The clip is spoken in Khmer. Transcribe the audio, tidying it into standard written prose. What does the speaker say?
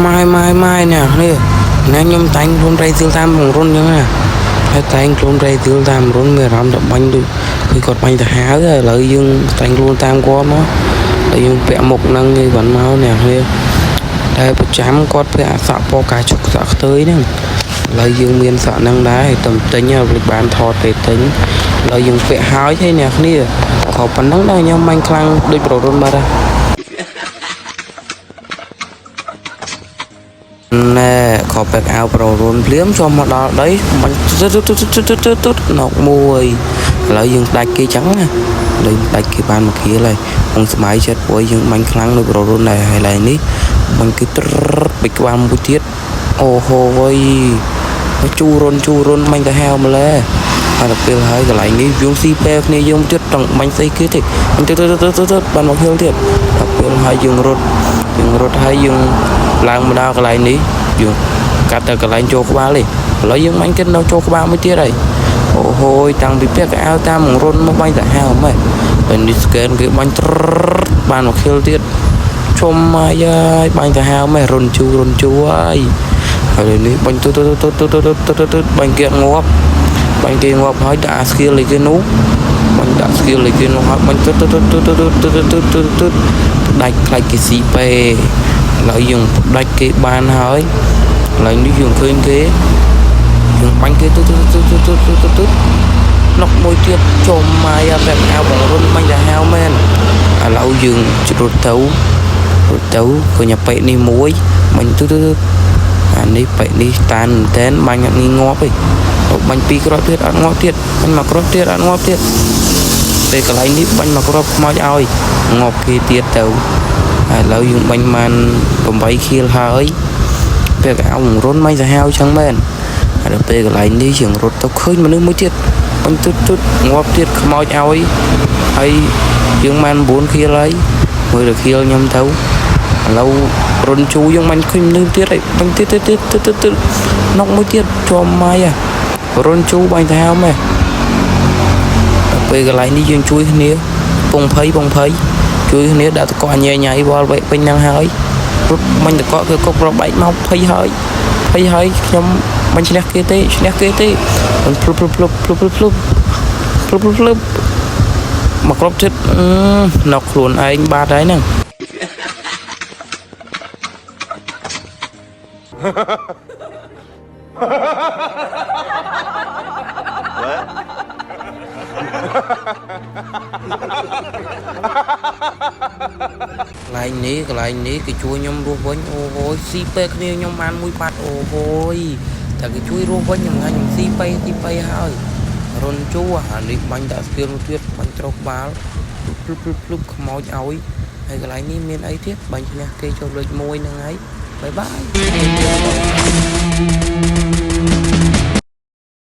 mai nèនេះណាខ្ញុំតាំងខ្លួនរៃទិលតាមរុនអញ្ចឹងណាហើយតាំងខ្លួនរៃទិលតាមរុនមានអារម្មណ៍ថាបាញ់ដូចគឺគាត់បាញ់ទៅហាវឥឡូវយើងតាំងខ្លួនតាមគាត់មកតែយើងពាក់មុខហ្នឹងគេគាត់មកនះនេះតែប្រចាំគាត់ពាក់អាសក់ពណ៌កាជុកសក់ខ្ទើយហ្នឹងឥឡូវយើងមានសក់ហ្នឹងដែរតែទិញឲ្យបានថតទៅទិញឥឡូវយើងពាក់ហើយទេអ្នកគ្នាក៏ប៉ុណ្ណឹងដែរខ្ញុំបាញ់ខ្លាំងដូចប្ររុនបាត់ហើយណែខោពេកអាវប្ររុនភ្លាមចូលមកដល់ដីបាញ់ទុតណុកមួយឥឡូវយើងដាច់គេចឹងណាលេងដាច់គេបានមួយគ្រាហើយខ្ញុំស្បាយចិត្តព្រោះយើងបាញ់ខ្លាំងដូចប្ររុនដែរហើយឡើយនេះបាញ់គេពេកក្បាលមួយទៀតអូហូយជូរុនបាញ់ទៅហាវម្លេះហើយដល់ពេលហើយកន្លែងនេះយើងស៊ីពេលគ្នាយើងទៀតចង់បាញ់ស្អីគេទេបាញ់ទៅបានមកហៀលទៀតដល់ពេលហើយយើងរត់ហើយយើងឡើងមកដល់កន្លែងនេះយើងកាត់ទៅកន្លែងចូលក្បាលទេឥឡូវយើងបាញ់គេនៅចូលក្បាលមួយទៀតហើយអូហូយតាំងពីពាក់កៅអៅតាមរុនមកបាញ់ទៅហាវម៉េចពេលនេះស្កេនគេបាញ់បានមកហៀលទៀតជុំមកហើយបាញ់ទៅហាវម៉េចរុនជូហើយហើយនេះបាញ់ទៅបាញ់គេងាប់ហើយដាក់អាស្គីលឲ្យគេនោះបាញ់ដាក់ស្គីលឲ្យគេនោះហើយបាញ់ទៅដាច់ខ្លាច់គេស៊ីពេឥឡូវយើងដាច់គេបានហើយឥឡូវនេះយើងឃើញគេយើងបាញ់គេទៅណុកមួយទៀតចំមកអាបែបអាវបងរុនបាញ់ទៅហាវមែនឥឡូវយើងរត់ទៅឃើញអាប៉ែនេះមួយបាញ់ទៅអានេះប៉ែនេះតានមែនបាញ់អត់ងាប់ទេបាញ់ពីរគ្រាប់ទៀតអត់ងាប់ទៀតបាញ់មកគ្រាប់ទៀតអត់ងាប់ទៀតពេលកន្លែងនេះបាញ់មកគ្រាប់ខ្មោចឲ្យងាប់គេទៀតទៅហើយឥឡូវយើងបាញ់បាន8ខៀលហើយពេលកៅរុនបាញ់សាហាវចឹងមែនហើយដល់ពេលកន្លែងនេះយើងរត់ទៅឃើញមនុស្សមួយទៀតបាញ់ទុតងាប់ទៀតខ្មោចឲ្យហើយយើងបាន9ខៀលហើយមើលទៅខៀលខ្ញុំទៅឥឡូវរុនជូយើងបាញ់ឃើញមនុស្សទៀតហើយបាញ់ទៀតណុកមួយទៀតជាប់ម៉ៃរុនជូបាញ់សាហាវមែនដល់ពេលកន្លែងនេះយើងជួយគ្នាពងភ័យជួយគ្នាដាក់តកញ៉ៃវល់ពេញហ្នឹងហើយរត់បាញ់តកគឺកុកប្របែកមកភ័យហើយខ្ញុំបាញ់ឈ្នះគេទេមិនភ្លុបមកគ្រប់ចិត្តណុកខ្លួនឯងបាត់ហើយហ្នឹងកន្លែងនេះគេជួយខ្ញុំរស់វិញអូហូយស៊ីពេគ្នាខ្ញុំបានមួយបាត់អូហូយតែគេជួយរស់វិញខ្ញុំស៊ីពេហើយរុនជួអានេះបាញ់ដាក់ស្គីលទៀតបាញ់ត្រូវក្បាលភ្លុបខ្មោចឲ្យហើយកន្លែងនេះមានអីទៀតបាញ់ឈ្នះគេចូលលេខ1ហ្នឹងហើយបាយ